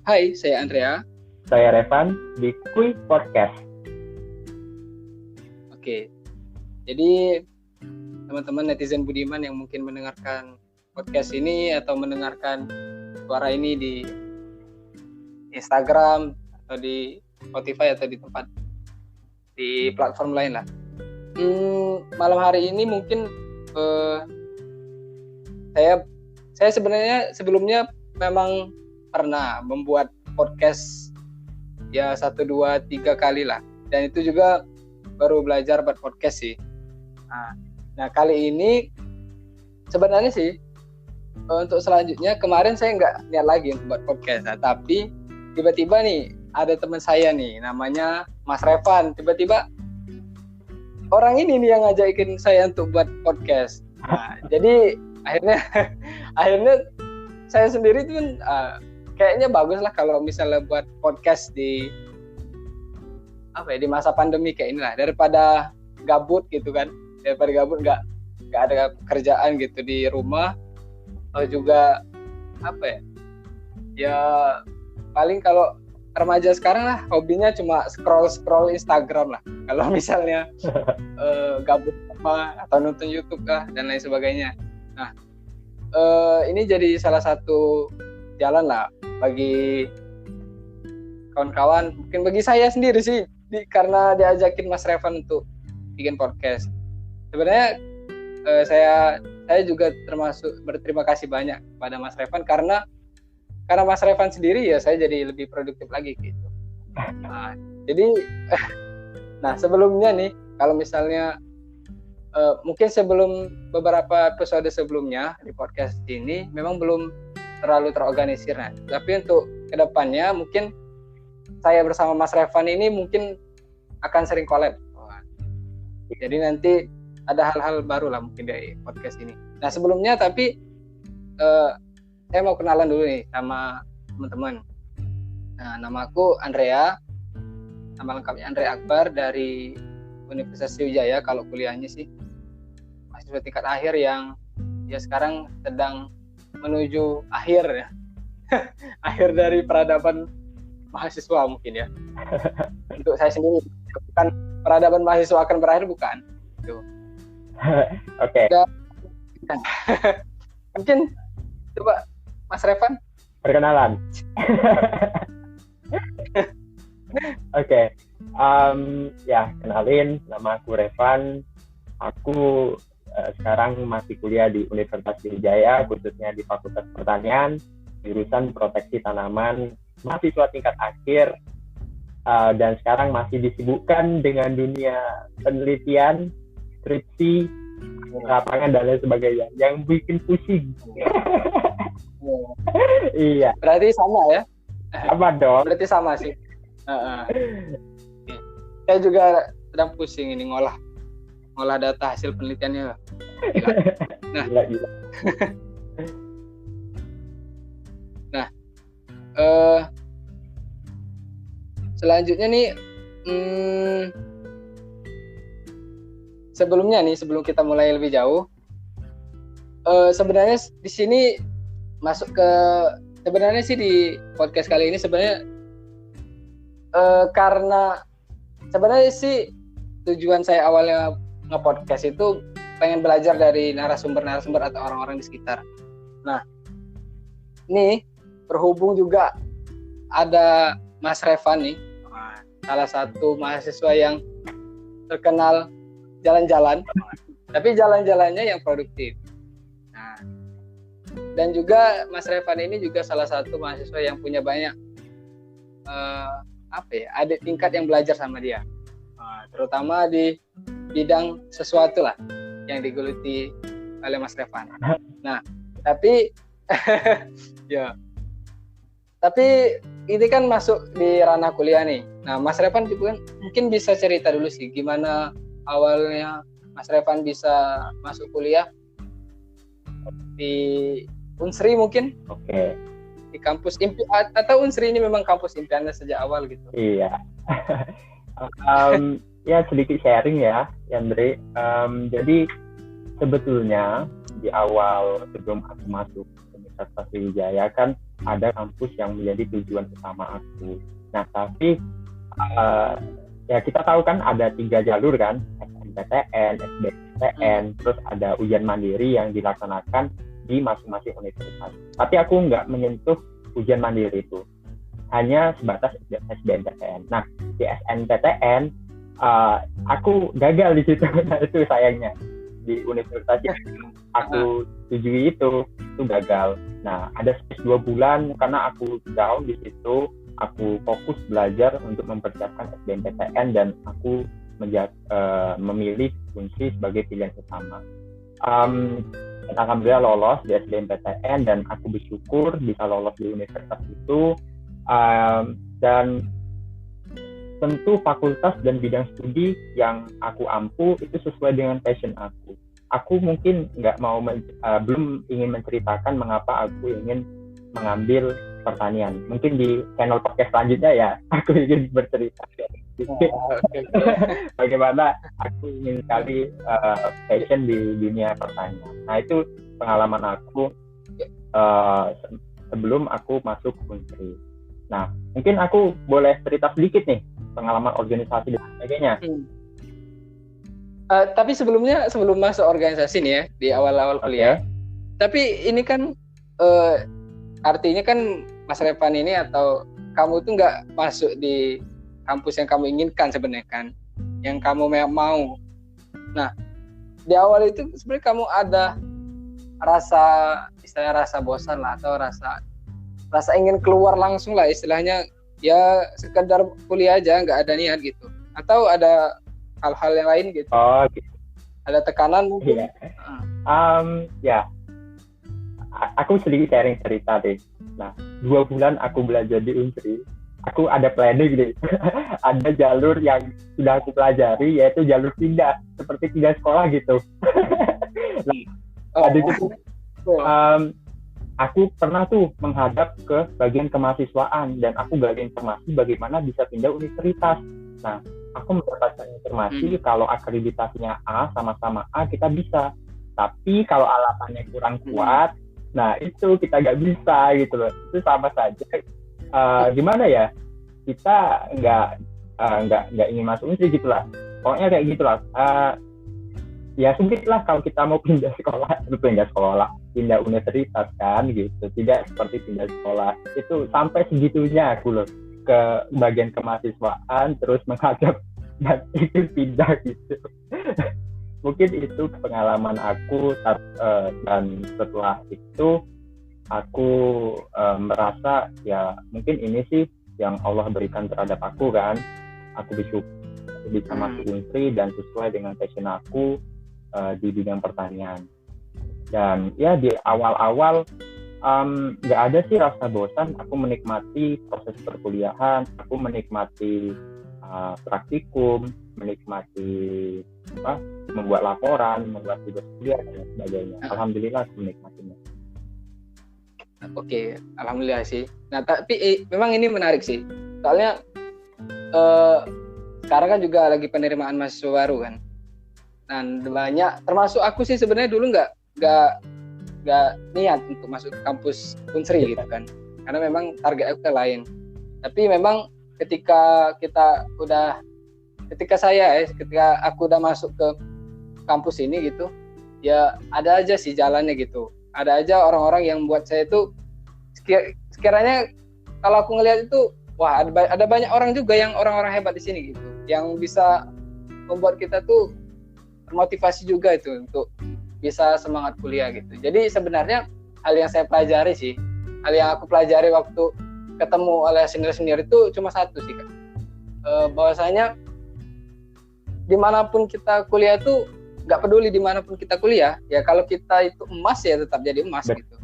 Hai, saya Andrea. Saya Revan di Kui Podcast. Oke, jadi teman-teman netizen Budiman yang mungkin mendengarkan podcast ini atau mendengarkan suara ini di Instagram atau di Spotify atau di platform lain lah. Malam hari ini mungkin saya sebenarnya sebelumnya memang pernah membuat podcast ya 1, 2, 3 kali lah, dan itu juga baru belajar buat podcast sih. Nah kali ini sebenarnya sih untuk selanjutnya kemarin saya nggak niat lagi untuk buat podcast, tapi tiba-tiba nih ada teman saya nih namanya Mas Revan, tiba-tiba orang ini nih yang ngajakin saya untuk buat podcast. Jadi akhirnya saya sendiri tuh kayaknya bagus lah kalau misalnya buat podcast di masa pandemi kayak inilah, daripada gabut gitu kan, nggak ada kerjaan gitu di rumah, atau juga ya paling kalau remaja sekarang lah hobinya cuma scroll Instagram lah kalau misalnya gabut atau nonton YouTube lah dan lain sebagainya. Nah ini jadi salah satu jalan lah bagi kawan-kawan, mungkin bagi saya sendiri sih, karena diajakin Mas Revan untuk bikin podcast. Sebenarnya saya juga termasuk berterima kasih banyak pada Mas Revan, karena Mas Revan sendiri ya saya jadi lebih produktif lagi gitu. Jadi sebelumnya nih, kalau misalnya mungkin sebelum beberapa episode sebelumnya di podcast ini memang belum terlalu terorganisir, tapi untuk kedepannya mungkin saya bersama Mas Revan ini mungkin akan sering collab. Jadi nanti ada hal-hal baru lah mungkin dari podcast ini. Nah sebelumnya tapi saya mau kenalan dulu nih sama teman-teman. Nah, namaku Andrea, nama lengkapnya Andrea Akbar dari Universitas Sriwijaya kalau kuliahnya sih. Mahasiswa tingkat akhir yang ya sekarang sedang menuju akhir ya. Akhir dari peradaban mahasiswa mungkin ya. Untuk saya sendiri bukan peradaban mahasiswa akan berakhir, bukan. Oke. Mungkin coba Mas Revan perkenalan. Oke. Ya, kenalin, nama aku Revan. Aku sekarang masih kuliah di Universitas Sriwijaya, khususnya di Fakultas Pertanian, jurusan proteksi tanaman, mahasiswa tingkat akhir, dan sekarang masih disibukkan dengan dunia penelitian, skripsi, lapangan dan lain sebagainya yang bikin pusing. Iya. Berarti sama ya? Sama dong. Berarti sama sih. Saya juga sedang pusing ini ngolah data hasil penelitiannya. Nah, gila. Nah, selanjutnya nih, sebelum kita mulai lebih jauh, sebenarnya di sini masuk ke sebenarnya sih di podcast kali ini sebenarnya karena sebenarnya sih tujuan saya awalnya nge-podcast itu pengen belajar dari narasumber atau orang-orang di sekitar. Nah, ini berhubung juga ada Mas Revan nih, salah satu mahasiswa yang terkenal jalan-jalan, tapi jalan-jalannya yang produktif. Nah, dan juga Mas Revan ini juga salah satu mahasiswa yang punya banyak adik tingkat yang belajar sama dia, terutama di bidang sesuatu lah yang digeluti oleh Mas Revan. Nah, tapi ya, tapi ini kan masuk di ranah kuliah nih. Nah, Mas Revan juga mungkin bisa cerita dulu sih gimana awalnya Mas Revan bisa masuk kuliah di Unsri mungkin. Oke. Di kampus impian, atau Unsri ini memang kampus impiannya sejak awal gitu. Iya. Ya sedikit sharing ya, Yandri. Jadi sebetulnya di awal sebelum aku masuk Universitas Sriwijaya kan ada kampus yang menjadi tujuan utama aku. Nah, tapi ya kita tahu kan ada 3 jalur kan, SNMPTN, SBMPTN, terus ada ujian mandiri yang dilaksanakan di masing-masing universitas. Tapi aku nggak menyentuh ujian mandiri itu, hanya sebatas SBMPTN. Nah, di SNMPTN aku gagal di situ. Nah, itu sayangnya di universitas yang aku tujui itu gagal. Nah, ada space 2 bulan karena aku down di situ. Aku fokus belajar untuk mempersiapkan SBMPTN dan aku memilih Unsri sebagai pilihan utama. Dan alhamdulillah lolos di SBMPTN dan aku bersyukur bisa lolos di universitas itu. Dan tentu fakultas dan bidang studi yang aku ampu itu sesuai dengan passion aku. Aku mungkin belum ingin menceritakan mengapa aku ingin mengambil pertanian. Mungkin di channel podcast selanjutnya ya, aku ingin bercerita bagaimana aku ingin sekali passion di dunia pertanian. Nah, itu pengalaman aku sebelum aku masuk Unsri. Nah, mungkin aku boleh cerita sedikit nih pengalaman organisasi dan sebagainya. Tapi sebelum masuk organisasi nih ya, di awal-awal kuliah. Tapi ini kan artinya kan Mas Revan ini atau kamu tuh nggak masuk di kampus yang kamu inginkan sebenarnya kan, yang kamu mau. Nah, di awal itu sebenarnya kamu ada rasa bosan lah, atau rasa ingin keluar langsung lah istilahnya, ya sekedar kuliah aja nggak ada niat gitu, atau ada hal-hal yang lain gitu? Gitu. Ada tekanan mungkin? Ya, aku sedikit sharing cerita deh. Nah, 2 bulan aku belajar di Unsri, aku ada planning nih. Ada jalur yang sudah aku pelajari, yaitu jalur pindah, seperti pindah sekolah gitu. Nah, aku pernah tuh menghadap ke bagian kemahasiswaan dan aku gali informasi bagaimana bisa pindah universitas. Nah, aku mendapatkan informasi kalau akreditasinya A sama-sama A kita bisa, tapi kalau alasannya kurang kuat, nah itu kita nggak bisa gitu loh. Itu sama saja gimana ya, kita nggak ingin masuk Unsri gitulah, pokoknya kayak gitulah. Ya sulit lah kalau kita mau pindah pindah universitas kan gitu, tidak seperti pindah sekolah. Itu sampai segitunya aku loh ke bagian kemahasiswaan terus menghadap dan itu pindah gitu. Mungkin itu pengalaman aku, dan setelah itu aku merasa ya mungkin ini sih yang Allah berikan terhadap aku kan. Aku bisa masuk Unsri dan sesuai dengan passion aku di bidang pertanian. Dan ya di awal-awal nggak ada sih rasa bosan. Aku menikmati proses perkuliahan, aku menikmati praktikum, menikmati membuat laporan, membuat tugas kuliah dan sebagainya. Alhamdulillah aku menikmatinya. Oke, alhamdulillah sih. Nah, tapi memang ini menarik sih. Soalnya sekarang kan juga lagi penerimaan mahasiswa baru kan. Dan banyak, termasuk aku sih sebenarnya dulu nggak niat untuk masuk kampus Unsri gitu kan, karena memang target aku lain. Tapi memang ketika aku udah masuk ke kampus ini gitu, ya ada aja sih jalannya gitu, ada aja orang-orang yang buat saya itu sekiranya kalau aku ngelihat itu, wah ada banyak orang juga yang orang-orang hebat di sini gitu, yang bisa membuat kita tuh termotivasi juga itu untuk bisa semangat kuliah gitu. Jadi sebenarnya hal yang saya pelajari sih, hal yang aku pelajari waktu ketemu oleh senior-senior itu cuma satu sih Kak. Bahwasanya dimanapun kita kuliah itu, nggak peduli dimanapun kita kuliah, ya kalau kita itu emas ya tetap jadi emas gitu.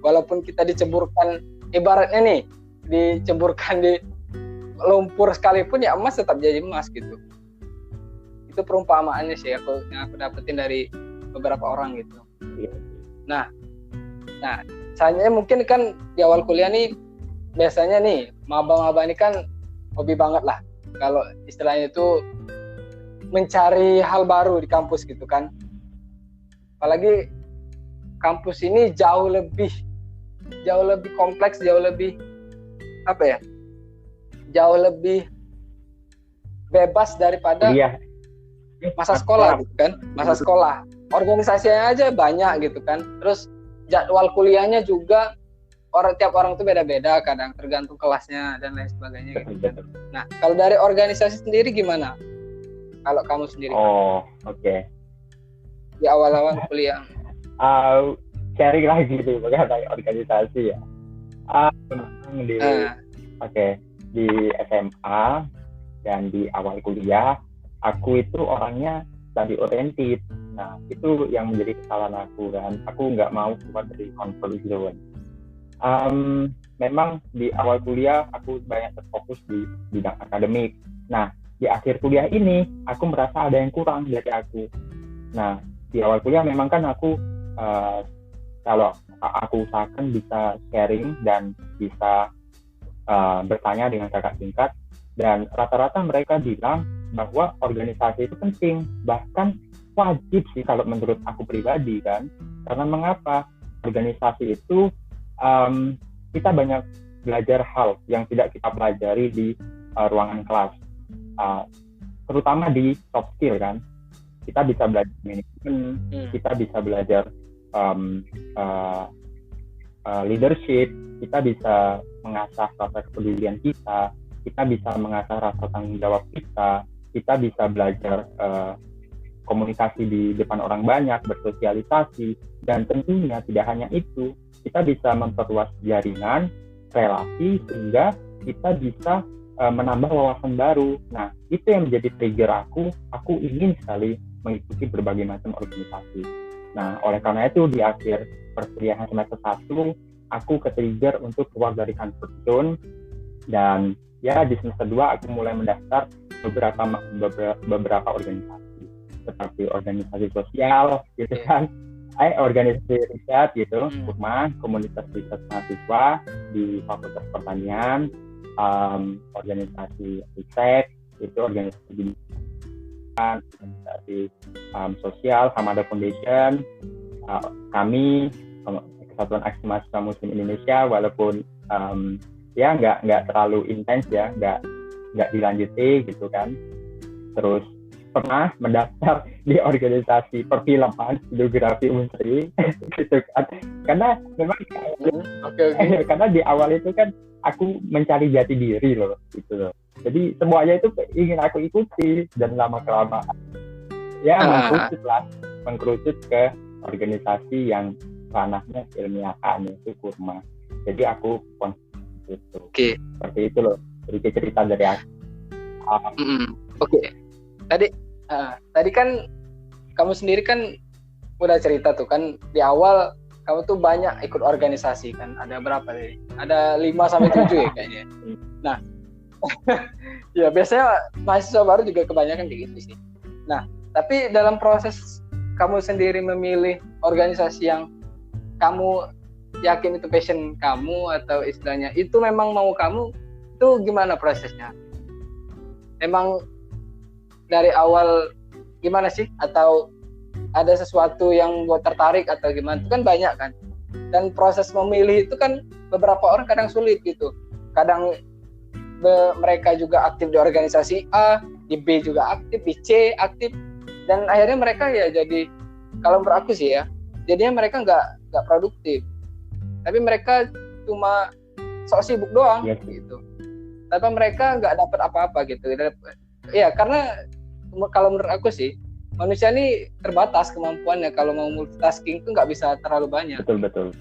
Walaupun kita diceburkan, ibaratnya nih, diceburkan di lumpur sekalipun ya emas tetap jadi emas gitu. Itu perumpamaannya sih yang aku dapetin dari beberapa orang gitu. Nah, saya mungkin kan di awal kuliah nih biasanya nih maba-maba ini kan hobi banget lah kalau istilahnya itu mencari hal baru di kampus gitu kan. Apalagi kampus ini jauh lebih jauh lebih kompleks, jauh lebih apa ya, jauh lebih bebas daripada masa sekolah gitu kan. Masa sekolah organisasinya aja banyak gitu kan, terus jadwal kuliahnya juga tiap orang tuh beda-beda, kadang tergantung kelasnya dan lain sebagainya gitu kan. Nah kalau dari organisasi sendiri gimana kalau kamu sendiri? Oke. Di awal-awal kuliah sharing lagi tuh mengenai organisasi ya. Di SMA dan di awal kuliah aku itu orangnya study oriented. Nah itu yang menjadi kesalahan aku kan. Aku nggak mau keluar dari comfort zone. Memang di awal kuliah aku banyak terfokus di bidang akademik. Nah di akhir kuliah ini aku merasa ada yang kurang dari aku. Nah di awal kuliah memang kan aku kalau aku usahakan bisa sharing dan bisa bertanya dengan kakak tingkat, dan rata-rata mereka bilang bahwa organisasi itu penting, bahkan wajib sih kalau menurut aku pribadi kan. Karena mengapa? Organisasi itu kita banyak belajar hal yang tidak kita pelajari di ruangan kelas, terutama di soft skill kan. Kita bisa belajar manajemen, kita bisa belajar leadership, kita bisa mengasah rasa kepedulian kita bisa mengasah rasa tanggung jawab kita bisa belajar komunikasi di depan orang banyak, bersosialisasi, dan tentunya tidak hanya itu, kita bisa memperluas jaringan, relasi, sehingga kita bisa menambah wawasan baru. Nah, itu yang menjadi trigger aku ingin sekali mengikuti berbagai macam organisasi. Nah, oleh karena itu di akhir perkuliahan semester 1, aku ke-trigger untuk keluar dari comfort zone, dan ya di semester 2 aku mulai mendaftar beberapa organisasi, seperti organisasi sosial gitu kan, organisasi riset gitu, komunitas riset mahasiswa di Fakultas Pertanian, organisasi riset itu organisasi sosial, Hamada Foundation, kami Kesatuan Aksi Mahasiswa Muslim Indonesia, walaupun ya nggak terlalu intens ya, nggak dilanjuti gitu kan. Terus pernah mendaftar di organisasi perfilman videografi Unsri gitu kan, karena memang karena di awal itu kan aku mencari jati diri loh gitu loh. Jadi semuanya itu ingin aku ikuti, dan lama kelamaan ya mengkerucut ke organisasi yang ranahnya ilmiahan, yaitu Kurma. Jadi aku itu seperti itu loh, sedikit cerita dari aku. Tadi kan kamu sendiri kan udah cerita tuh kan, di awal kamu tuh banyak ikut organisasi kan, ada berapa nih? Ada 5-7 ya kayaknya. Nah ya biasanya mahasiswa baru juga kebanyakan kayak gitu sih. Nah tapi dalam proses kamu sendiri memilih organisasi yang kamu yakin itu passion kamu, atau istilahnya itu memang mau kamu, itu gimana prosesnya? Emang dari awal gimana sih? Atau ada sesuatu yang buat tertarik atau gimana? Itu kan banyak kan. Dan proses memilih itu kan beberapa orang kadang sulit gitu. Kadang mereka juga aktif di organisasi A, di B juga aktif, di C aktif, dan akhirnya mereka ya jadi, kalau menurut aku sih ya, jadinya mereka nggak produktif, tapi mereka cuma sok sibuk doang gitu, tapi mereka nggak dapat apa-apa gitu ya. Karena kalau menurut aku sih, manusia ini terbatas kemampuannya, kalau mau multitasking itu nggak bisa terlalu banyak. Betul.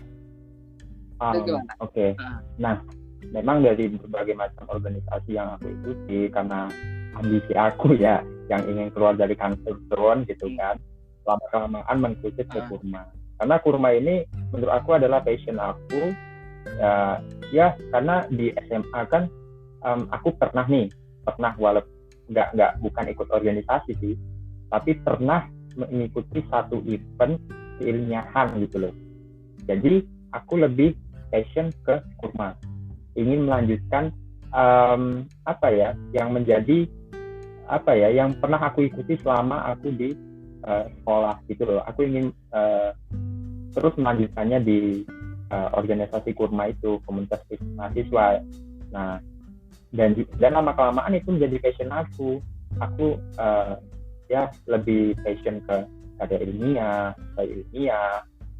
Oke. Nah, memang dari berbagai macam organisasi yang aku ikuti, karena ambisi aku ya yang ingin keluar dari comfort zone gitu kan, lama-kelamaan mengikuti ke Kurma. Karena Kurma ini menurut aku adalah passion aku, ya karena di SMA kan aku pernah walaupun bukan ikut organisasi sih, tapi pernah mengikuti satu event keilmiahan gitu loh. Jadi aku lebih passion ke Kurma, ingin melanjutkan yang pernah aku ikuti selama aku di sekolah gitu loh. Aku ingin terus melanjutkannya di organisasi Kurma itu, komunitas mahasiswa. Nah, dan lama kelamaan itu menjadi passion aku. Ya lebih passion ke karya ilmiah,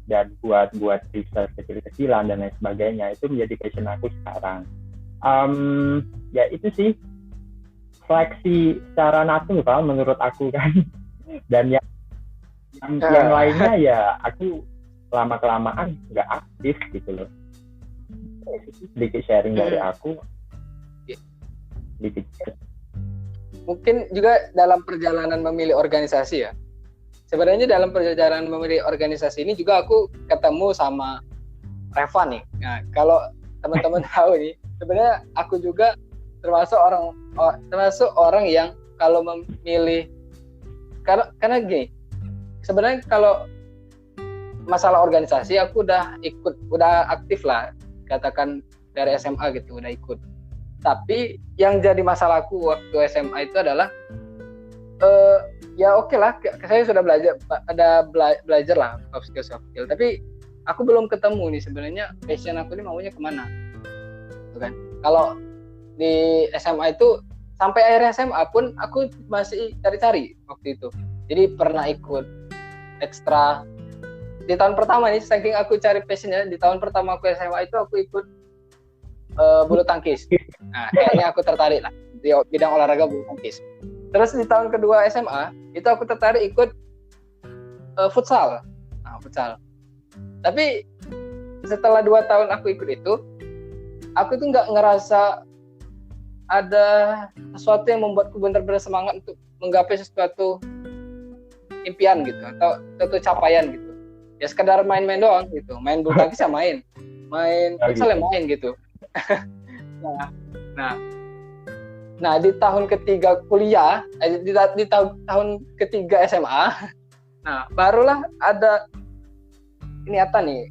dan buat riset kecil-kecilan dan lain sebagainya. Itu menjadi passion aku sekarang. Ya itu sih seleksi secara natural menurut aku kan. Dan yang lainnya ya aku lama kelamaan nggak aktif gitu loh. Sedikit sharing dari aku. Sedikit. Mungkin juga dalam perjalanan memilih organisasi ya. Sebenarnya dalam perjalanan memilih organisasi ini juga aku ketemu sama Revan nih. Nah, kalau teman-teman tahu nih, sebenarnya aku juga termasuk orang yang kalau memilih karena gini. Sebenarnya kalau masalah organisasi aku udah aktif lah, katakan dari SMA gitu udah ikut. Tapi yang jadi masalahku waktu SMA itu adalah ya oke lah, saya sudah belajar lah soft skill, tapi aku belum ketemu nih sebenarnya passion aku ini maunya kemana, gitu kan? Kalau di SMA itu sampai akhir SMA pun aku masih cari-cari waktu itu. Jadi pernah ikut ekstra di tahun pertama nih, saking aku cari passionnya, di tahun pertama aku SMA itu aku ikut bulu tangkis. Nah, kayaknya aku tertarik lah di bidang olahraga bulu tangkis. Terus di tahun kedua SMA itu aku tertarik ikut futsal. Nah, futsal. Tapi setelah 2 tahun aku ikut itu, aku tuh nggak ngerasa ada sesuatu yang membuatku benar-benar semangat untuk menggapai sesuatu impian gitu atau suatu capaian gitu. Ya sekedar main-main doang gitu. Main bulu tangkis ya main futsal ya main gitu. Nah di tahun ketiga kuliah, di tahun ketiga SMA, nah barulah ada niatan nih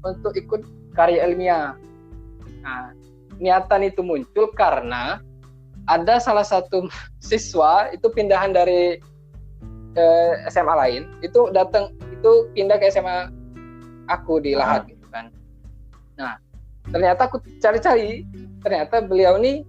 untuk ikut karya ilmiah. Nah, niatan itu muncul karena ada salah satu siswa itu pindahan dari SMA lain, itu pindah ke SMA aku di Lahat gitu kan. Nah, ternyata aku cari-cari, ternyata beliau ini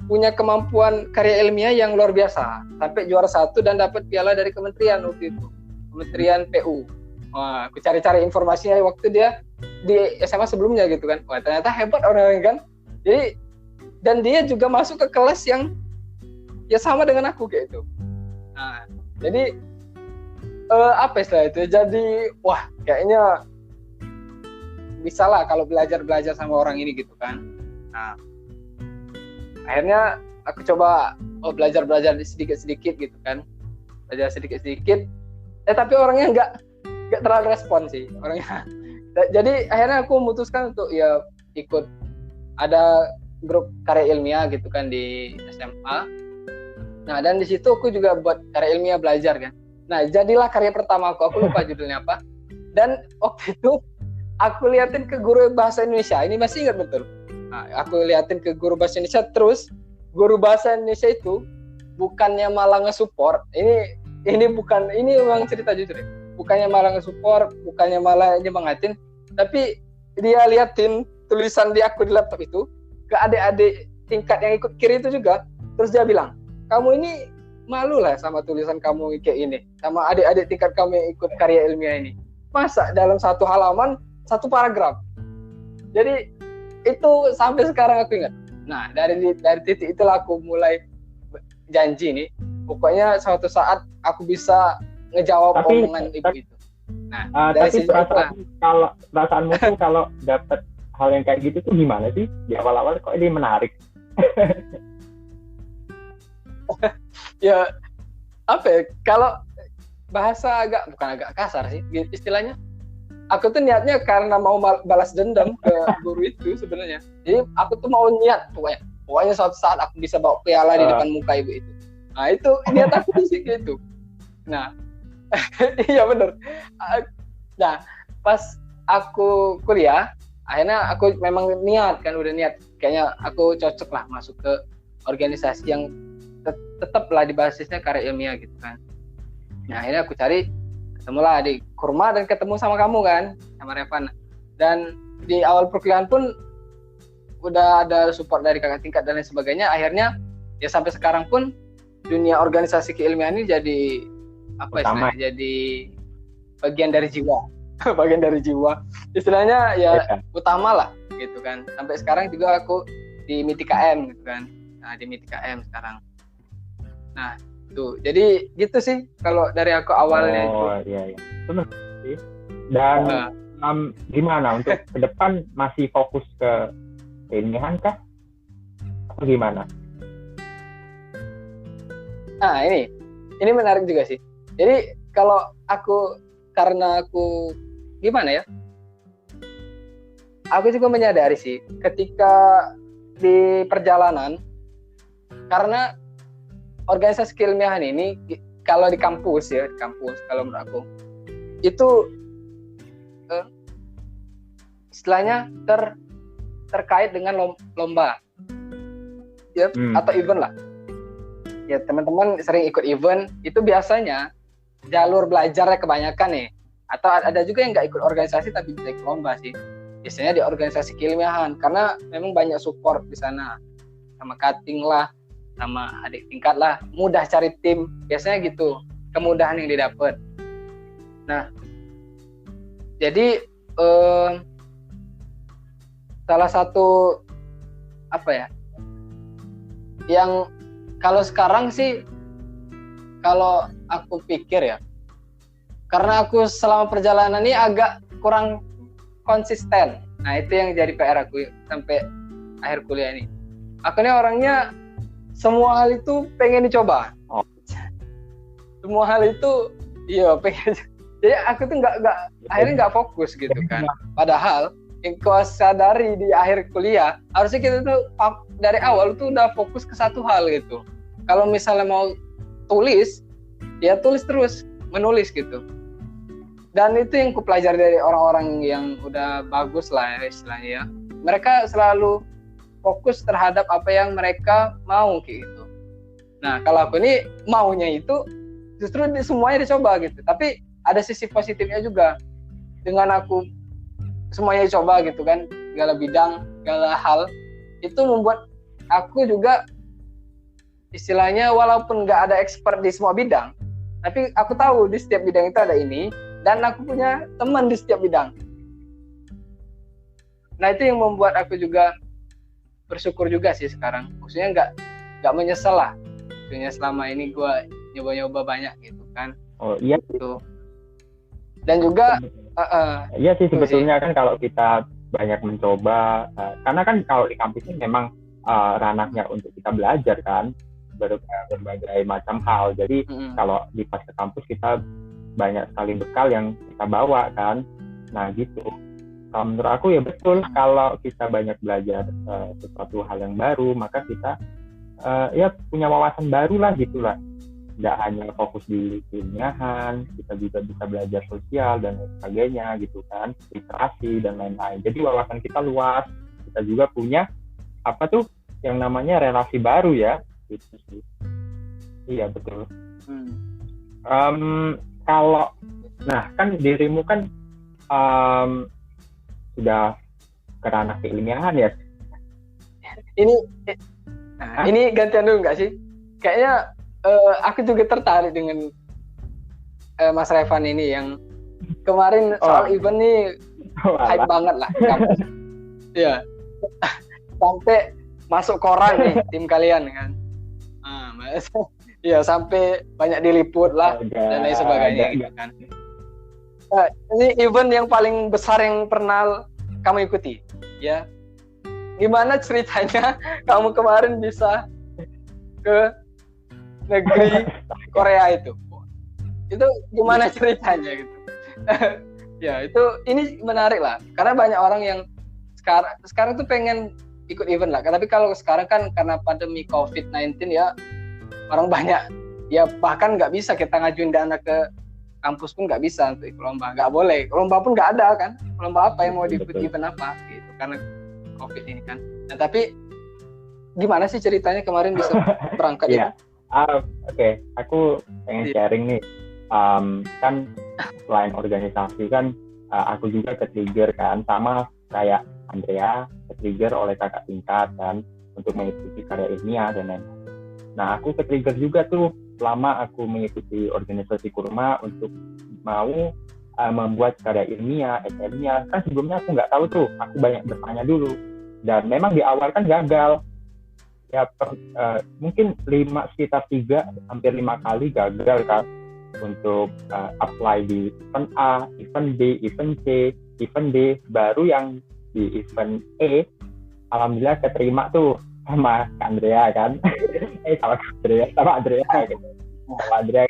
punya kemampuan karya ilmiah yang luar biasa, sampai juara 1 dan dapat piala dari kementerian waktu itu, Kementerian PU. Wah, aku cari-cari informasinya waktu dia di SMA sebelumnya gitu kan. Wah, ternyata hebat orang-orang kan. Jadi, dan dia juga masuk ke kelas yang ya sama dengan aku kayak itu. Nah, jadi apa istilah itu? Jadi, wah, kayaknya bisa lah kalau belajar sama orang ini gitu kan. Nah, akhirnya aku coba belajar sedikit-sedikit gitu kan. Belajar sedikit-sedikit. Tapi orangnya nggak terlalu respon sih orangnya. Jadi akhirnya aku memutuskan untuk ya ikut ada grup karya ilmiah gitu kan di SMA. Nah, dan di situ aku juga buat karya ilmiah belajar kan. Nah, jadilah karya pertama aku lupa judulnya apa. Dan waktu itu aku liatin ke guru bahasa Indonesia, ini masih ingat betul. Nah, aku liatin ke guru bahasa Indonesia, terus guru bahasa Indonesia itu bukannya malah nge-support. Ini memang cerita jujur ya. Bukannya malah nge-support, bukannya malah nyemangatin, tapi dia liatin tulisan di aku di laptop itu ke adik-adik tingkat yang ikut kiri itu juga. Terus dia bilang, kamu ini malu lah sama tulisan kamu kayak ini, sama adik-adik tingkat kamu yang ikut karya ilmiah ini. Masa dalam 1 halaman 1 paragraf. Jadi itu sampai sekarang aku ingat. Nah, dari titik itulah aku mulai janji nih, pokoknya suatu saat aku bisa ngejawab omongan ibu itu. Nah, tapi perasaanmu tuh kalau dapat hal yang kayak gitu tuh gimana sih? Di awal-awal kok ini menarik. Ya, apa ya? Kalau bahasa bukan agak kasar sih istilahnya. Aku tuh niatnya karena mau balas dendam ke guru itu sebenarnya. Jadi aku tuh mau niat pokoknya suatu saat aku bisa bawa piala di depan muka ibu itu. Nah, itu niat aku sih gitu. Nah, iya bener. Nah, pas aku kuliah, akhirnya aku memang udah niat. Kayaknya aku cocok lah masuk ke organisasi yang tetap lah di basisnya karya ilmiah gitu kan. Nah, akhirnya aku cari, ketemulah di Kurma dan ketemu sama kamu kan, sama Revan. Dan di awal perkuliahan pun udah ada support dari kakak tingkat dan lain sebagainya. Akhirnya ya sampai sekarang pun dunia organisasi keilmiahan ini jadi apa istilahnya, jadi bagian dari jiwa. Bagian dari jiwa istilahnya ya, utama lah gitu kan. Sampai sekarang juga aku di MITIKM gitu kan. Nah, di MITIKM sekarang. Nah, tuh. Jadi gitu sih kalau dari aku awalnya itu. Oh, iya. Benar sih. Dan gimana untuk ke depan, masih fokus ke keilmiahan kah? Atau gimana? Nah, ini menarik juga sih. Jadi kalau karena aku gimana ya? Aku juga menyadari sih ketika di perjalanan, karena organisasi keilmiahan ini kalau di kampus kalau menurut aku itu istilahnya terkait dengan lomba ya, atau event lah ya. Teman-teman sering ikut event itu biasanya jalur belajarnya kebanyakan nih, atau ada juga yang nggak ikut organisasi tapi bisa ikut lomba sih, biasanya di organisasi keilmiahan, karena memang banyak support di sana, sama cutting lah, sama adik tingkat lah, mudah cari tim, biasanya gitu kemudahan yang didapat. Nah, jadi salah satu apa ya yang kalau sekarang sih, kalau aku pikir ya, karena aku selama perjalanan ini agak kurang konsisten. Nah, itu yang jadi PR aku sampai akhir kuliah ini. Aku ini orangnya semua hal itu pengen dicoba. Semua hal itu iya pengen. Jadi aku tuh akhirnya nggak fokus gitu kan. Padahal yang kau sadari di akhir kuliah, harusnya kita tuh dari awal tuh udah fokus ke satu hal gitu. Kalau misalnya mau tulis, ya tulis terus, menulis gitu. Dan itu yang kupelajari dari orang-orang yang udah bagus lah ya istilahnya ya. Mereka selalu fokus terhadap apa yang mereka mau kayak gitu. Nah, kalau aku ini maunya itu justru semuanya dicoba gitu. Tapi ada sisi positifnya juga. Dengan aku semuanya dicoba gitu kan, segala bidang, segala hal, itu membuat aku juga istilahnya walaupun nggak ada expert di semua bidang, tapi aku tahu di setiap bidang itu ada ini, dan aku punya teman di setiap bidang. Nah, itu yang membuat aku juga bersyukur juga sih sekarang. Maksudnya nggak menyesal lah. Maksudnya selama ini gue nyoba-nyoba banyak gitu kan. Oh iya gitu. Dan juga iya sih sebetulnya kan kalau kita banyak mencoba, karena kan kalau di kampus ini memang ranahnya untuk kita belajar kan berbagai macam hal. Jadi kalau di pas ke kampus kita banyak sekali bekal yang kita bawa kan. Nah gitu. Kalau menurut aku ya betul, kalau kita banyak belajar sesuatu hal yang baru, maka kita ya punya wawasan baru lah gitulah. Tidak hanya fokus di keilmiahan, kita juga bisa belajar sosial dan lain sebagainya gitu kan, literasi dan lain-lain. Jadi wawasan kita luas, kita juga punya apa tuh yang namanya relasi baru ya, gitu sih. Iya betul. Kalau, nah kan dirimu kan sudah ke ranah keilmiahan ya. Ini gantian dulu nggak sih? Kayaknya aku juga tertarik dengan Mas Revan ini yang kemarin soal event nih hype banget lah. Iya. Sampai masuk koran nih tim kalian kan. Iya, sampai banyak diliput lah dan lain sebagainya gitu kan. Ini event yang paling besar yang pernah kamu ikuti, ya. Gimana ceritanya kamu kemarin bisa ke negeri Korea itu gimana ceritanya gitu? Ya ini menarik lah, karena banyak orang yang sekarang tuh pengen ikut event lah. Tapi kalau sekarang kan karena pandemi COVID-19 ya, orang banyak ya, bahkan nggak bisa kita ngajuin dana ke kampus pun nggak bisa untuk ikut lomba, nggak boleh, lomba pun nggak ada kan, lomba apa yang mau diikuti, event apa gitu karena COVID ini kan. Nah tapi gimana sih ceritanya kemarin bisa berangkat itu? Oke, aku pengen sharing nih. Kan selain organisasi kan aku juga ke-trigger kan sama kayak Andrea ke-trigger oleh kakak tingkat kan untuk mengikuti karya ilmiah dan lain-lain. Nah, aku ke-trigger juga tuh selama aku mengikuti organisasi Kurma untuk mau membuat karya ilmiah, ilmiah. Kan sebelumnya aku nggak tahu tuh, aku banyak bertanya dulu. Dan memang di awal kan gagal. Ya, mungkin sekitar 3 hampir 5 kali gagal kan untuk apply di event A, event B, event C, event D. Baru yang di event E, alhamdulillah keterima tuh sama Kak Andrea kan. sama Andrea gitu. Sama Andrea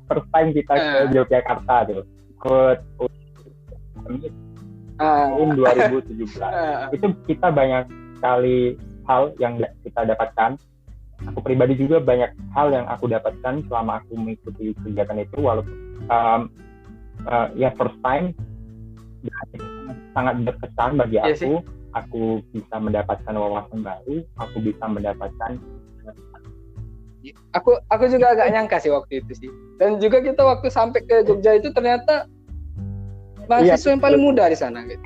first time kita ke Yogyakarta tuh ikut tahun 2017. Itu kita banyak sekali hal yang kita dapatkan. Aku pribadi juga banyak hal yang aku dapatkan selama aku mengikuti kegiatan itu, walaupun first time sangat berkesan bagi aku. Aku bisa mendapatkan wawasan baru, aku bisa mendapatkan. Aku juga agak nyangka sih waktu itu sih. Dan juga kita waktu sampai ke Jogja itu ternyata mahasiswa yang paling muda di sana gitu.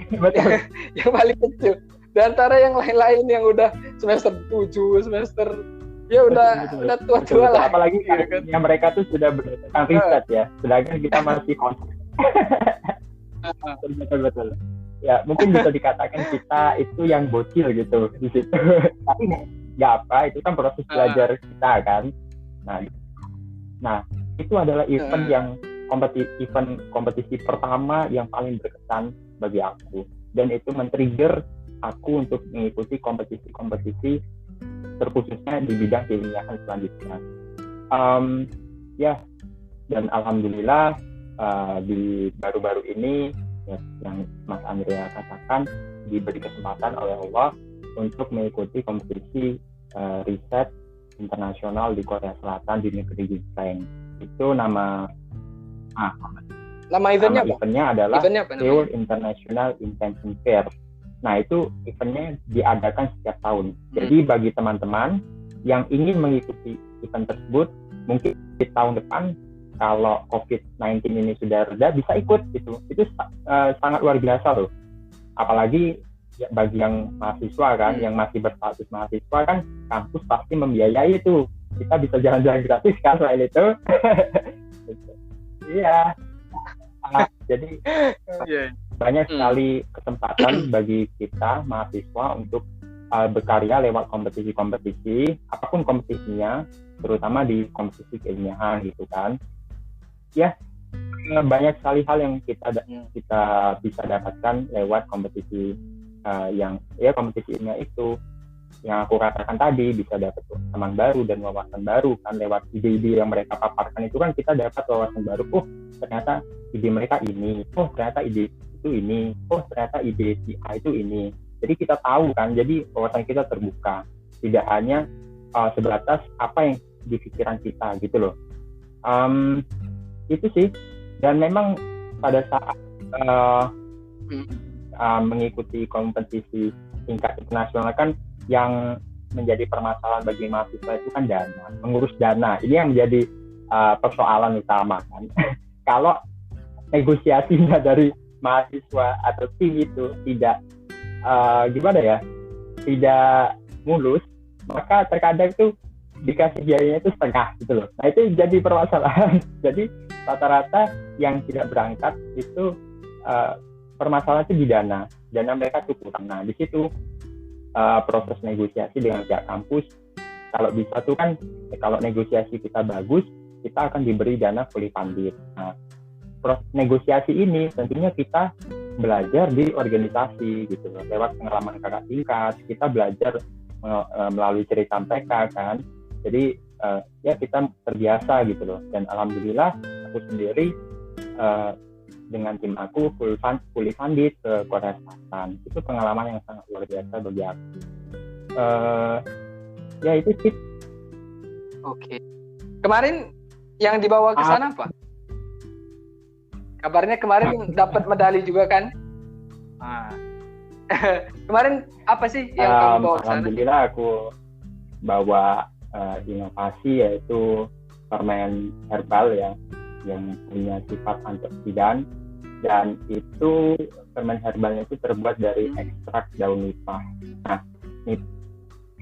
Yang paling kecil. Di antara yang lain-lain yang udah semester 7, semester ya udah tua-tua lah. Apalagi kan yang mereka tuh sudah berdasarkan riset ya. Sedangkan kita masih konsep. Betul. Ya, mungkin bisa dikatakan kita itu yang bocil gitu di situ. Tapi nggak apa, itu kan proses belajar kita kan. Nah, itu adalah event yang kompetisi pertama yang paling berkesan bagi aku, dan itu men-trigger aku untuk mengikuti kompetisi terkhususnya di bidang keilmiahan selanjutnya. Dan alhamdulillah di baru-baru ini ya, yang Mas Andrea katakan, diberi kesempatan oleh Allah untuk mengikuti kompetisi riset internasional di Korea Selatan di negeri Ginseng. Itu nama eventnya adalah Seoul International Intention Fair. Nah, itu eventnya diadakan setiap tahun. Jadi bagi teman-teman yang ingin mengikuti event tersebut, mungkin di tahun depan kalau COVID-19 ini sudah reda bisa ikut gitu. Itu sangat luar biasa loh. Apalagi ya, bagi yang mahasiswa kan, yang masih berstatus mahasiswa kan, kampus pasti membiayai itu. Kita bisa jalan-jalan gratis kan selain itu. Iya. Jadi banyak sekali kesempatan bagi kita mahasiswa untuk berkarya lewat kompetisi-kompetisi, apapun kompetisinya, terutama di kompetisi keilmiahan gitu kan. Ya, banyak sekali hal yang kita bisa dapatkan lewat kompetisi kompetisi ilmiah itu. Yang aku katakan tadi, bisa dapat teman baru dan wawasan baru kan, lewat ide-ide yang mereka paparkan itu kan kita dapat wawasan baru. Ternyata ide mereka ini, ternyata ide itu ini, ternyata ide si A itu ini. Jadi kita tahu kan, jadi wawasan kita terbuka, tidak hanya sebatas apa yang di pikiran kita gitu loh. Itu sih. Dan memang pada saat mengikuti kompetisi tingkat internasional kan, yang menjadi permasalahan bagi mahasiswa itu kan dana, mengurus dana. Ini yang menjadi persoalan utama kan. Kalau negosiasinya dari mahasiswa atau tim itu tidak tidak mulus, maka terkadang itu dikasih biayanya itu setengah gitu loh. Nah, itu jadi permasalahan. Jadi rata-rata yang tidak berangkat itu permasalahan itu di dana mereka cukup. Nah, di situ proses negosiasi dengan pihak kampus, kalau bisa tuh kan, kalau negosiasi kita bagus, kita akan diberi dana fully funded. Nah, proses negosiasi ini tentunya kita belajar di organisasi gitu loh, lewat pengalaman kakak tingkat, kita belajar melalui cerita mereka kan. Jadi ya kita terbiasa gitu loh. Dan alhamdulillah aku sendiri dengan tim aku fully funded ke Korea Selatan. Itu pengalaman yang sangat luar biasa bagi aku. Ya itu sih. Oke. Kemarin yang dibawa ke sana apa? Kabarnya kemarin dapat medali juga kan? Kemarin apa sih yang kamu bawa ke sana? Alhamdulillah aku bawa inovasi, yaitu permen herbal ya, yang punya sifat antioksidan dan itu permen herbalnya itu terbuat dari ekstrak daun nipah. Nah,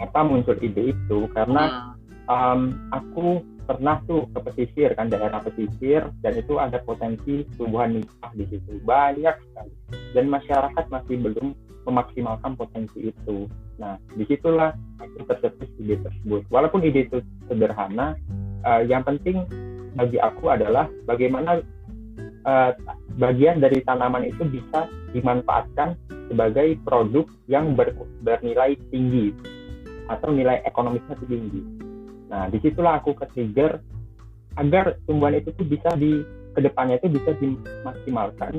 apa muncul ide itu karena aku pernah tuh ke pesisir kan, daerah pesisir, dan itu ada potensi tumbuhan nipah di situ banyak sekali, dan masyarakat masih belum memaksimalkan potensi itu. Nah, disitulah aku tercetus ide tersebut. Walaupun ide itu sederhana, yang penting bagi aku adalah bagaimana bagian dari tanaman itu bisa dimanfaatkan sebagai produk yang bernilai tinggi atau nilai ekonomisnya tinggi. Nah, disitulah aku ke-trigger agar tumbuhan itu tuh bisa kedepannya itu bisa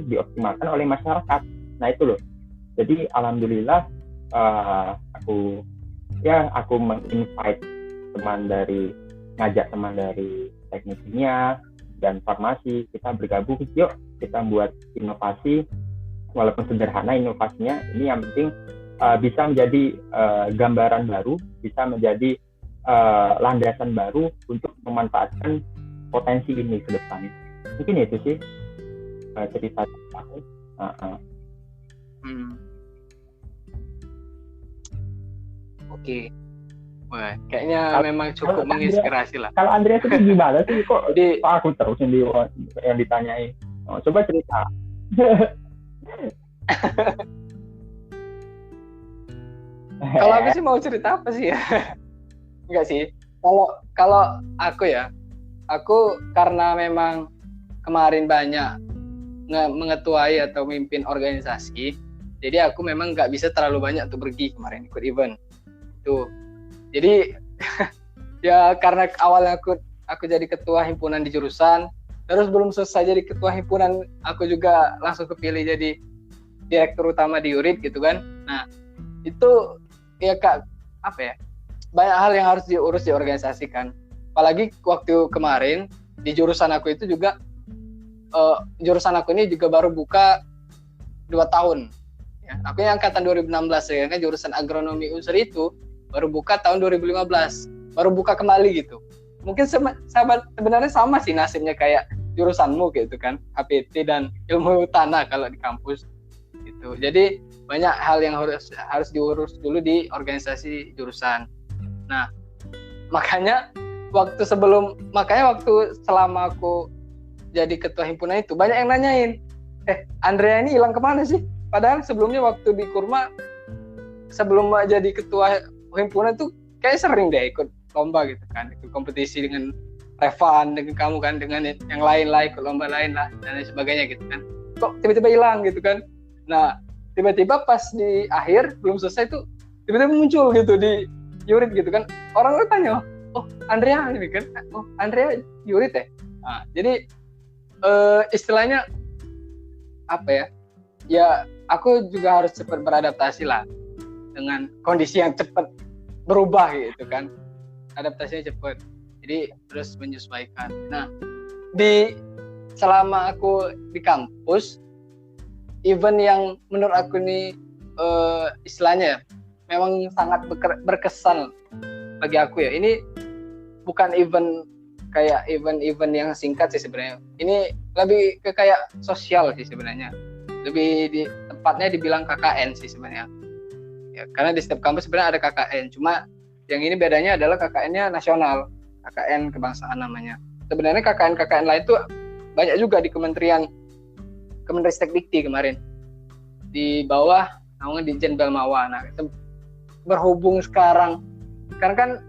dioptimalkan oleh masyarakat. Nah, itu loh. Jadi alhamdulillah aku ngajak teman dari teknik kimia dan farmasi, kita bergabung, yuk kita buat inovasi, walaupun sederhana inovasinya, ini yang penting bisa menjadi gambaran baru, bisa menjadi landasan baru untuk memanfaatkan potensi ini ke depan. Mungkin itu sih cerita aku. Oke. Wah, kayaknya memang cukup menginspirasi lah. Kalau Andrea itu gimana sih? Kok aku terus yang ditanyai? Coba cerita. Kalau aku sih mau cerita apa sih ya? Enggak sih. Kalau aku karena memang kemarin banyak mengetuai atau memimpin organisasi, jadi aku memang nggak bisa terlalu banyak untuk pergi kemarin ikut event tuh. Jadi ya karena awalnya aku jadi ketua himpunan di jurusan, terus belum selesai jadi ketua himpunan, aku juga langsung kepilih jadi direktur utama di URID gitu kan. Nah itu ya banyak hal yang harus diurus di organisasi kan. Apalagi waktu kemarin di jurusan aku itu juga jurusan aku ini juga baru buka 2 tahun. Ya, aku yang angkatan 2016 ya kan, jurusan agronomi Unsur itu baru buka tahun 2015, baru buka kembali gitu. Mungkin sebenarnya sama sih nasibnya kayak jurusanmu gitu kan, HPT dan ilmu tanah kalau di kampus gitu. Jadi banyak hal yang harus diurus dulu di organisasi jurusan. Nah, makanya waktu selama aku jadi ketua himpunan itu banyak yang nanyain, Andrea ini hilang kemana sih? Padahal sebelumnya waktu di Kurma, sebelum jadi ketua himpunan tuh kayak sering deh ikut lomba gitu kan, ikut kompetisi dengan Revan, dengan kamu kan, dengan yang lain lah, ikut lomba lain lah dan lain sebagainya gitu kan. Kok tiba-tiba hilang gitu kan? Nah, tiba-tiba pas di akhir belum selesai tuh tiba-tiba muncul gitu di Yurid gitu kan. Orang tanya, oh Andrea ini kan, oh Andrea Yurid ya. Nah, jadi istilahnya apa ya? Ya aku juga harus cepat beradaptasi lah dengan kondisi yang cepat berubah gitu kan, adaptasinya cepat, jadi terus menyesuaikan. Nah, selama aku di kampus, event yang menurut aku ini istilahnya memang sangat berkesan bagi aku ya. Ini bukan event kayak event yang singkat sih sebenarnya. Ini lebih ke kayak sosial sih sebenarnya. Lebih tepatnya dibilang KKN sih sebenarnya. Ya, karena di setiap kampus sebenarnya ada KKN, cuma yang ini bedanya adalah KKN-nya nasional, KKN kebangsaan namanya. Sebenarnya KKN lain itu banyak juga di Kemenristek Dikti kemarin, di bawah naungan Ditjen Belmawa. Nah, berhubung sekarang kan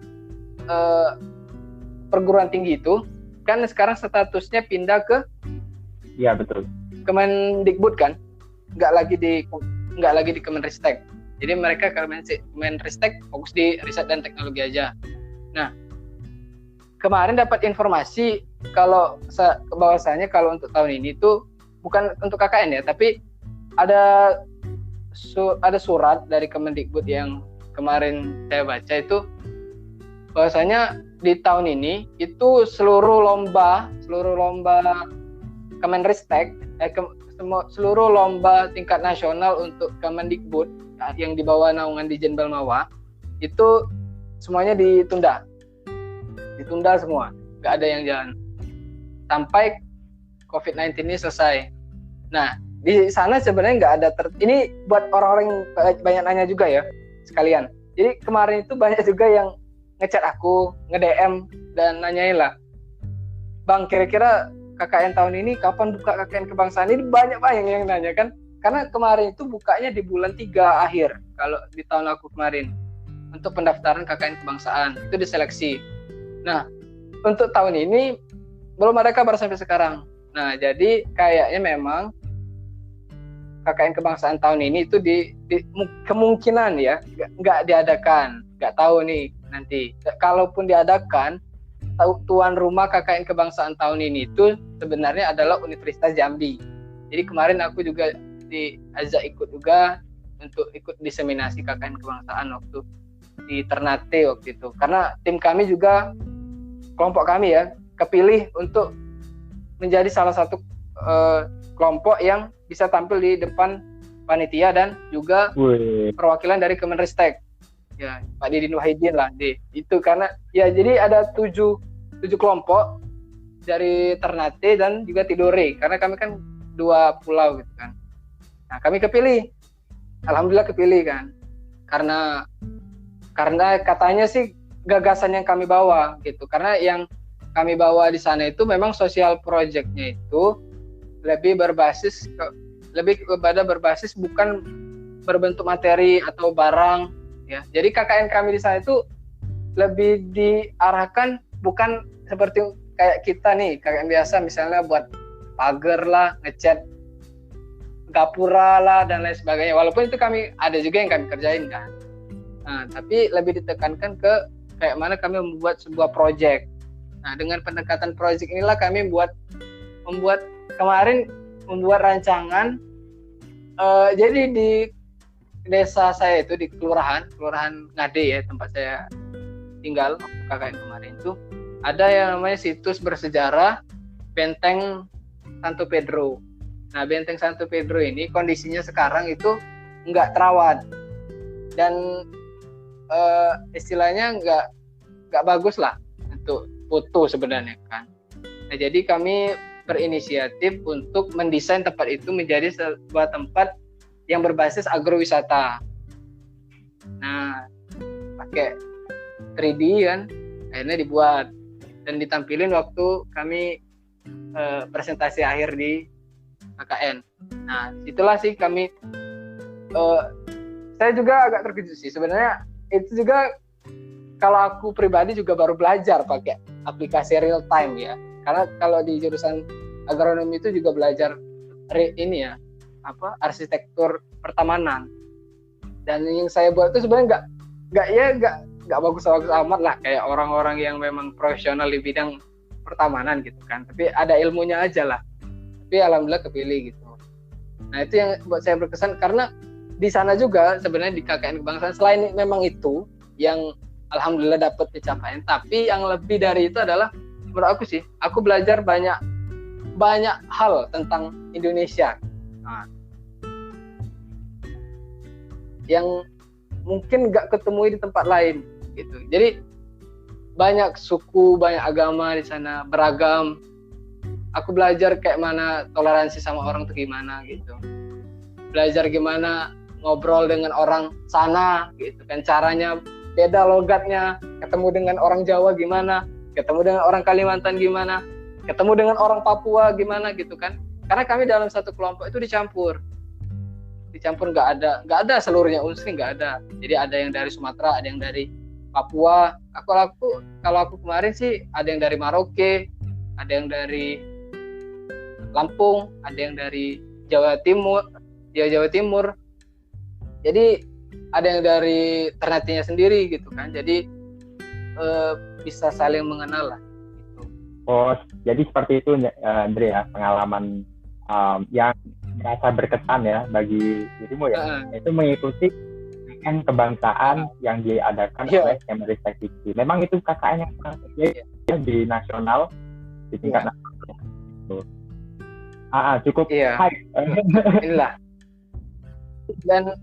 perguruan tinggi itu kan sekarang statusnya pindah ke, ya betul, Kemendikbud kan, nggak lagi di Kemenristek. Jadi mereka Kemenristek fokus di riset dan teknologi aja. Nah, kemarin dapat informasi kalau bahwasanya kalau untuk tahun ini tuh bukan untuk KKN ya, tapi ada surat dari Kemendikbud yang kemarin saya baca itu, bahwasanya di tahun ini itu seluruh lomba Kemenristek, seluruh lomba tingkat nasional untuk Kemendikbud yang di bawah naungan Ditjen Belmawa itu semuanya ditunda semua, nggak ada yang jalan sampai COVID-19 ini selesai. Nah, di sana sebenarnya nggak ada ini buat orang-orang yang banyak nanya juga ya sekalian. Jadi kemarin itu banyak juga yang ngechat aku, nge-DM dan nanyain lah, Bang, kira-kira KKN tahun ini kapan buka KKN kebangsaan? Ini banyak yang nanya kan, karena kemarin itu bukanya di bulan 3 akhir kalau di tahun aku kemarin untuk pendaftaran KKN kebangsaan itu diseleksi. Nah untuk tahun ini belum ada kabar sampai sekarang. Nah jadi kayaknya memang KKN kebangsaan tahun ini itu di kemungkinan ya nggak diadakan, nggak tahu nih nanti. Kalaupun diadakan, tuan rumah KKN kebangsaan tahun ini itu sebenarnya adalah Universitas Jambi. Jadi kemarin aku juga diajak ikut juga untuk ikut diseminasi KKN kebangsaan waktu di Ternate waktu itu. Karena tim kami juga, kelompok kami ya, kepilih untuk menjadi salah satu kelompok yang bisa tampil di depan panitia dan juga perwakilan dari Kemenristek. Ya, Pak Didin Wahidin lah, itu karena ya jadi ada 7 kelompok dari Ternate dan juga Tidore, karena kami kan 2 pulau gitu kan. Nah, kami kepilih. Alhamdulillah kepilih kan. Karena katanya sih gagasan yang kami bawa gitu. Karena yang kami bawa di sana itu memang social project-nya itu lebih kepada berbasis bukan berbentuk materi atau barang ya. Jadi KKN kami di sana itu lebih diarahkan bukan seperti kayak kita nih KKN biasa misalnya buat pagar lah, ngecat gapura lah dan lain sebagainya. Walaupun itu kami ada juga yang kami kerjain kan. Nah, tapi lebih ditekankan ke kayak mana kami membuat sebuah project. Nah, dengan pendekatan project inilah kami membuat rancangan. Jadi di desa saya itu di kelurahan Ngade ya, tempat saya tinggal waktu KKN kemarin itu ada yang namanya situs bersejarah Benteng Santo Pedro. Nah, Benteng Santo Pedro ini kondisinya sekarang itu nggak terawat dan istilahnya nggak bagus lah untuk foto sebenarnya kan. Nah, jadi kami berinisiatif untuk mendesain tempat itu menjadi sebuah tempat yang berbasis agrowisata. Nah, pakai 3D kan, akhirnya dibuat dan ditampilin waktu kami presentasi akhir di KKN. Nah, itulah sih kami. Saya juga agak terkejut sih sebenarnya. Itu juga kalau aku pribadi juga baru belajar pakai aplikasi real time ya. Karena kalau di jurusan agronomi itu juga belajar ini ya, arsitektur pertamanan. Dan yang saya buat itu sebenarnya nggak bagus-bagus amat lah kayak orang-orang yang memang profesional di bidang pertamanan gitu kan. Tapi ada ilmunya aja lah. Tapi alhamdulillah kepilih gitu. Nah, itu yang buat saya berkesan karena di sana juga sebenarnya di KKN kebangsaan selain memang itu yang alhamdulillah dapat pencapaian, tapi yang lebih dari itu adalah menurut aku sih, aku belajar banyak hal tentang Indonesia. Nah, yang mungkin nggak ketemu di tempat lain gitu. Jadi banyak suku, banyak agama di sana, beragam. Aku belajar kayak mana toleransi sama orang tuh gimana gitu. Belajar gimana ngobrol dengan orang sana gitu kan, caranya beda logatnya, ketemu dengan orang Jawa gimana, ketemu dengan orang Kalimantan gimana, ketemu dengan orang Papua gimana gitu kan. Karena kami dalam satu kelompok itu dicampur nggak ada seluruhnya unsur, nggak ada. Jadi ada yang dari Sumatera, ada yang dari Papua. Kalau aku kemarin sih ada yang dari Maroke, ada yang dari Lampung, ada yang dari Jawa Timur. Jadi ada yang dari Ternate-nya sendiri gitu kan. Jadi bisa saling mengenal lah gitu. Oh, jadi seperti itu Andre ya, pengalaman yang merasa berkesan ya bagi dirimu ya. Itu mengikuti KKN kebangsaan yang diadakan oleh Kemenristek Dikti. Memang itu KKN yang sangat ya, di nasional, di tingkat nasional. Cukup high. Inilah. Dan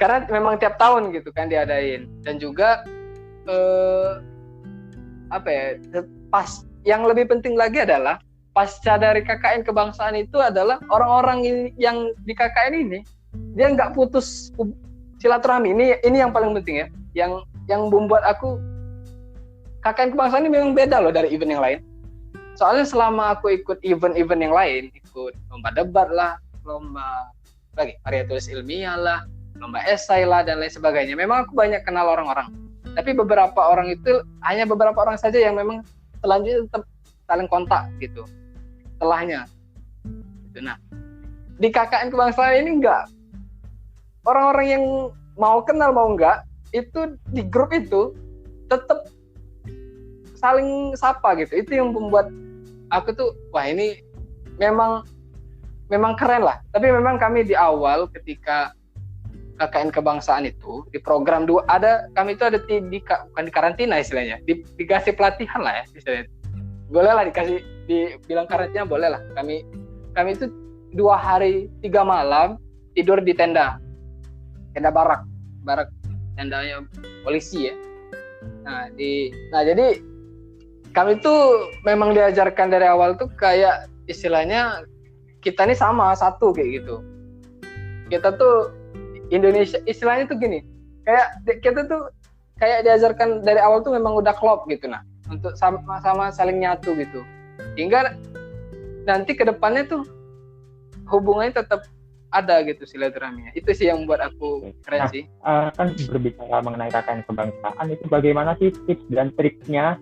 karena memang tiap tahun gitu kan diadain, dan juga pas yang lebih penting lagi adalah pasca dari KKN kebangsaan itu adalah orang-orang yang di KKN ini dia nggak putus silaturahmi. Ini yang paling penting ya. Yang membuat aku KKN kebangsaan ini memang beda loh dari event yang lain. Soalnya selama aku ikut event-event yang lain, ikut lomba debat lah, lomba karya tulis ilmiah lah, lomba esai lah dan lain sebagainya. Memang aku banyak kenal orang-orang. Tapi beberapa orang itu hanya beberapa orang saja yang memang selanjutnya tetap saling kontak gitu. Setelahnya. Gitu. Nah, di KKN kebangsaan ini enggak. Orang-orang yang mau kenal mau enggak, itu di grup itu tetap saling sapa gitu. Itu yang membuat aku tuh wah ini memang keren lah. Tapi memang kami di awal ketika KKN kebangsaan itu di program 2 kami itu ada bukan di karantina istilahnya, dikasih pelatihan lah ya istilahnya. Boleh lah dibilang karantina boleh lah. Kami itu 2 hari 3 malam tidur di tenda barak tendanya polisi ya. Nah jadi kami tuh memang diajarkan dari awal tuh kayak istilahnya kita ini sama satu kayak gitu. Kita tuh Indonesia istilahnya tuh gini, kayak kita tuh kayak diajarkan dari awal tuh memang udah klop gitu nah, untuk sama-sama saling nyatu gitu. Hingga nanti ke depannya tuh hubungannya tetap ada gitu silaturahminya. Itu sih yang membuat aku keren sih. Kan berbicara mengenai KKN kebangsaan itu bagaimana sih tips dan triknya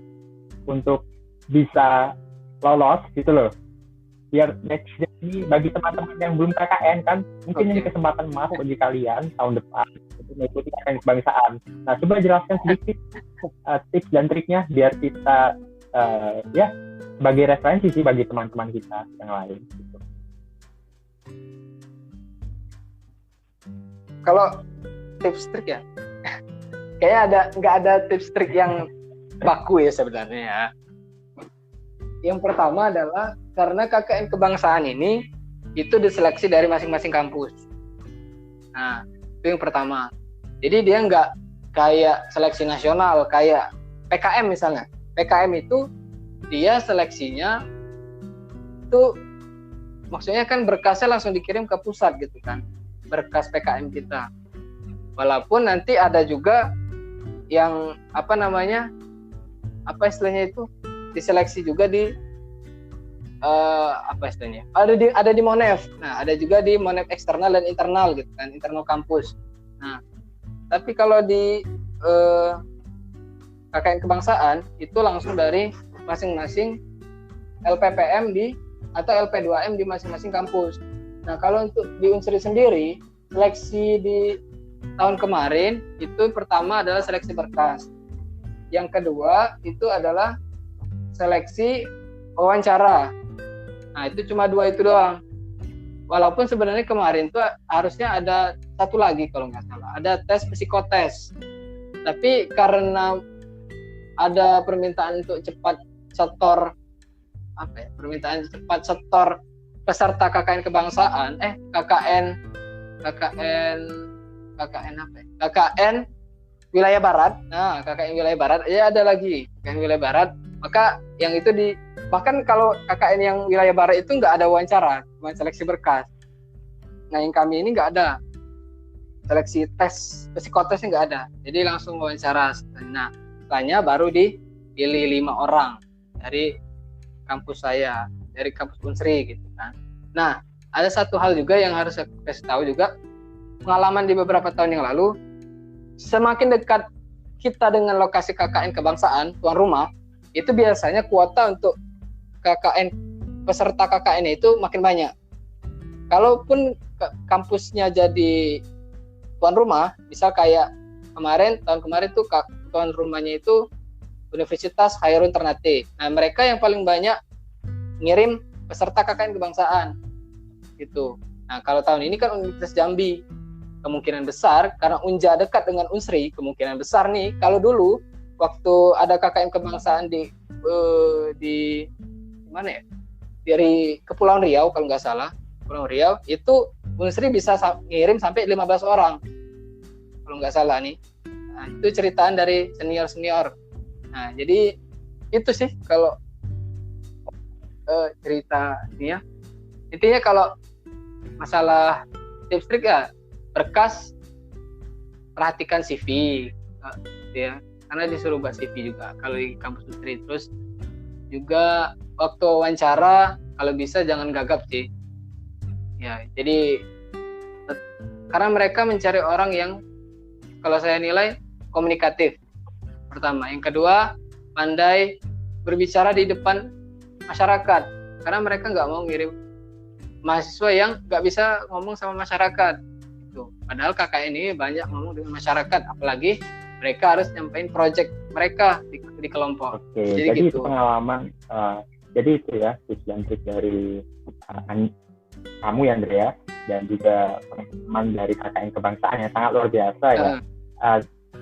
untuk bisa lolos gitu loh? Biar next ini bagi teman-teman yang belum KKN kan mungkin ini kesempatan emas bagi kalian tahun depan untuk mengikuti KKN kebangsaan. Nah, coba jelaskan sedikit tips dan triknya biar kita ya sebagai referensi sih bagi teman-teman kita yang lain gitu. Kalau tips trik ya kayaknya nggak ada tips trik yang baku ya sebenarnya ya. Yang pertama adalah karena KKN kebangsaan ini itu diseleksi dari masing-masing kampus. Nah, itu yang pertama. Jadi dia nggak kayak seleksi nasional, kayak PKM misalnya. PKM itu dia seleksinya itu maksudnya kan berkasnya langsung dikirim ke pusat gitu kan, berkas PKM kita. Walaupun nanti ada juga yang apa istilahnya itu diseleksi juga di ada di Monef. Nah, ada juga di Monef eksternal dan internal gitu kan, internal kampus. Nah, tapi kalau di KKN kebangsaan itu langsung dari masing-masing LPPM atau LP2M di masing-masing kampus. Nah, kalau untuk di Unsri sendiri, seleksi di tahun kemarin itu pertama adalah seleksi berkas. Yang kedua itu adalah seleksi wawancara. Nah, itu cuma 2 itu doang. Walaupun sebenarnya kemarin tuh harusnya ada satu lagi kalau nggak salah. Ada tes psikotes. Tapi karena ada permintaan untuk cepat setor peserta KKN kebangsaan, KKN wilayah barat. Nah, KKN wilayah barat ya ada lagi KKN wilayah barat. Maka yang itu bahkan kalau KKN yang wilayah barat itu nggak ada wawancara, cuma seleksi berkas. Nah, yang kami ini nggak ada seleksi tes psikotesnya nggak ada, jadi langsung wawancara. Nah, setelahnya baru dipilih 5 orang dari kampus saya, dari kampus Unsri gitu kan. Nah, ada satu hal juga yang harus saya kasih tahu juga, pengalaman di beberapa tahun yang lalu, semakin dekat kita dengan lokasi KKN kebangsaan tuan rumah, itu biasanya kuota untuk KKN peserta KKN itu makin banyak. Kalaupun kampusnya jadi tuan rumah, misal kayak tahun kemarin tuh tuan rumahnya itu Universitas Khairun Ternate. Nah, mereka yang paling banyak ngirim peserta KKN kebangsaan gitu. Nah, kalau tahun ini kan Universitas Jambi, kemungkinan besar karena Unja dekat dengan Unsri, kemungkinan besar nih kalau dulu waktu ada KKN kebangsaan di mana ya, dari Kepulauan Riau kalau nggak salah, Kepulauan Riau itu Unsri bisa ngirim sampai 15 orang kalau nggak salah nih. Nah, itu ceritaan dari senior. Nah, jadi itu sih kalau cerita ini ya. Intinya kalau masalah tips trik ya, berkas, perhatikan CV ya, karena disuruh buat CV juga kalau di kampus Utri. Terus juga waktu wawancara kalau bisa jangan gagap sih ya, jadi karena mereka mencari orang yang kalau saya nilai komunikatif pertama, yang kedua pandai berbicara di depan masyarakat, karena mereka nggak mau ngirim mahasiswa yang nggak bisa ngomong sama masyarakat itu. Padahal KKN ini banyak ngomong dengan masyarakat, apalagi mereka harus nyampein project mereka di kelompok. Oke, jadi gitu. Itu pengalaman. Jadi itu ya tips dan trik dari kamu ya Andrea, dan juga teman dari KKN Kebangsaan yang sangat luar biasa ya.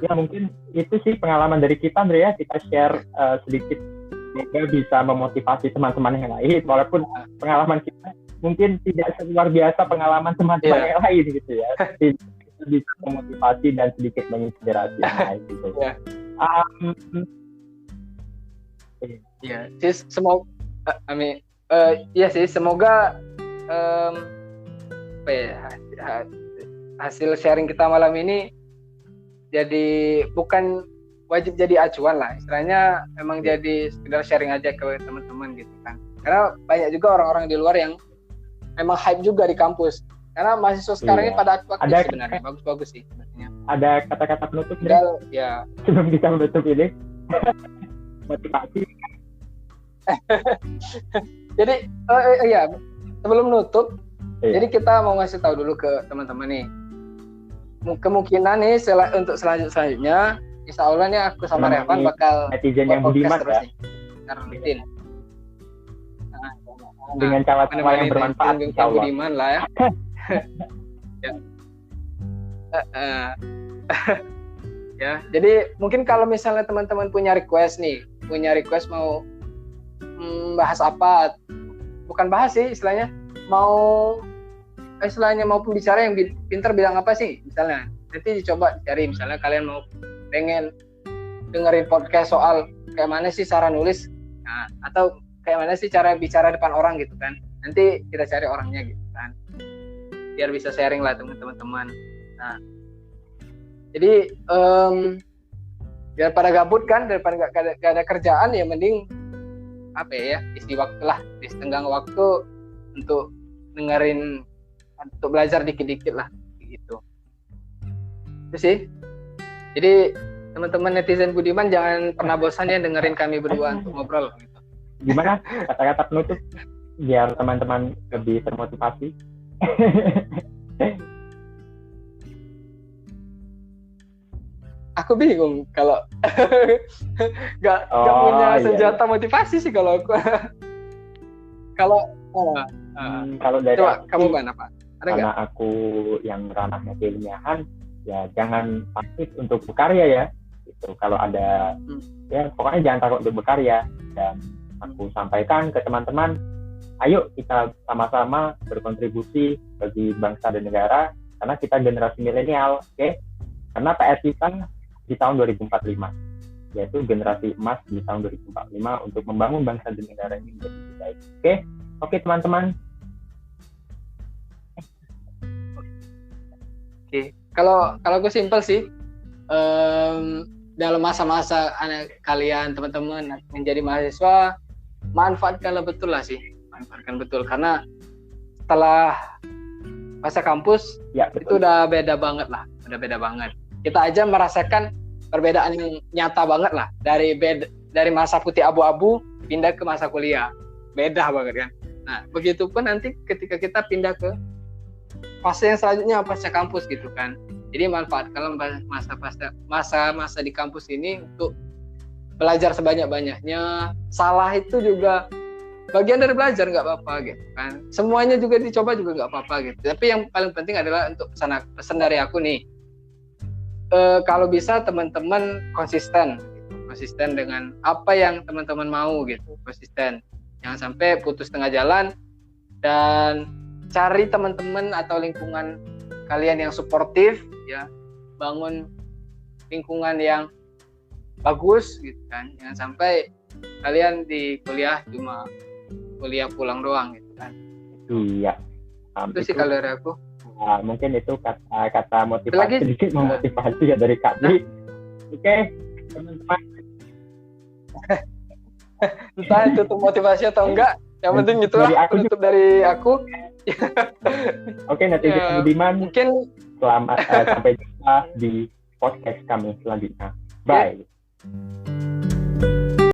Ya mungkin itu sih pengalaman dari kita Andrea, kita share sedikit semoga bisa memotivasi teman-teman yang lain, walaupun pengalaman kita mungkin tidak luar biasa pengalaman teman-teman yang lain gitu ya. Kita bisa memotivasi dan sedikit menginspirasi yang lain gitu. Ya, sih semoga iya sih, semoga hasil sharing kita malam ini jadi bukan wajib jadi acuan lah, istilahnya memang jadi sekedar sharing aja ke teman-teman gitu kan. Karena banyak juga orang-orang di luar yang memang hype juga di kampus. Karena mahasiswa sekarang ini pada aktif sebenarnya, bagus-bagus sih sebenarnya. Ada kata-kata penutup ya sebelum kita menutup ini? Motivasi. Jadi iya, sebelum nutup, jadi kita mau ngasih tahu dulu ke teman-teman nih. Kemungkinan nih untuk selanjutnya, insya Allah nih aku sama Revan bakal netizen yang budiman ya. Rutin. Dengan cara-cara yang bermanfaat, insya Allah. Budiman lah ya. Ya, jadi mungkin kalau misalnya teman-teman punya request mau bahas apa, bukan bahas sih istilahnya, mau pembicara yang pintar bilang apa sih misalnya, nanti dicoba cari, misalnya kalian mau pengen dengerin podcast soal kayak mana sih cara nulis, nah, atau kayak mana sih cara bicara depan orang gitu kan, nanti kita cari orangnya gitu kan, biar bisa sharing lah teman-teman. Nah, jadi biar pada gabut kan, daripada gak ada kerjaan, ya mending isi waktu lah, setengah waktu untuk dengerin, untuk belajar dikit-dikit lah gitu. Itu sih. Jadi teman-teman netizen budiman jangan pernah bosan ya dengerin kami berdua untuk ngobrol gitu. Gimana kata-kata penutup biar teman-teman lebih termotivasi? Aku bingung kalau nggak punya senjata motivasi sih kalau aku. Kalau dari coba kamu apa? Karena aku yang ranahnya keilmiahan, ya jangan takut untuk berkarya ya. Gitu. Kalau ada ya pokoknya jangan takut untuk berkarya, dan aku sampaikan ke teman-teman, ayo kita sama-sama berkontribusi bagi bangsa dan negara, karena kita generasi milenial, oke? Karena PR kita di tahun 2045, yaitu generasi emas di tahun 2045 untuk membangun bangsa dan negara ini menjadi lebih baik. Oke teman-teman. Oke. Kalau gue simpel sih, dalam masa-masa kalian teman-teman menjadi mahasiswa, manfaatkanlah betul lah sih, manfaatkan betul, karena setelah masa kampus ya, itu udah beda banget. Kita aja merasakan perbedaan yang nyata banget lah, dari masa putih abu-abu pindah ke masa kuliah, beda banget kan. Nah, begitupun nanti ketika kita pindah ke fase yang selanjutnya, pasca kampus gitu kan. Jadi manfaatkan masa di kampus ini untuk belajar sebanyak-banyaknya. Salah itu juga bagian dari belajar, nggak apa-apa gitu kan. Semuanya juga dicoba juga nggak apa-apa gitu. Tapi yang paling penting adalah untuk pesan dari aku nih. Kalau bisa teman-teman konsisten dengan apa yang teman-teman mau gitu, konsisten, jangan sampai putus tengah jalan, dan cari teman-teman atau lingkungan kalian yang suportif ya, bangun lingkungan yang bagus gitu kan, jangan sampai kalian di kuliah cuma kuliah pulang doang gitu kan. Iya. Itu sih kalau dari aku. Mungkin itu kata motivasi Lagi sedikit memotivasi ya dari Kak Dwi. Oke, teman-teman. Entah itu tuh motivasi atau enggak, yang penting itulah penutup dari aku. Oke, netizen Budiman, mungkin selamat sampai jumpa di podcast kami selanjutnya. Bye.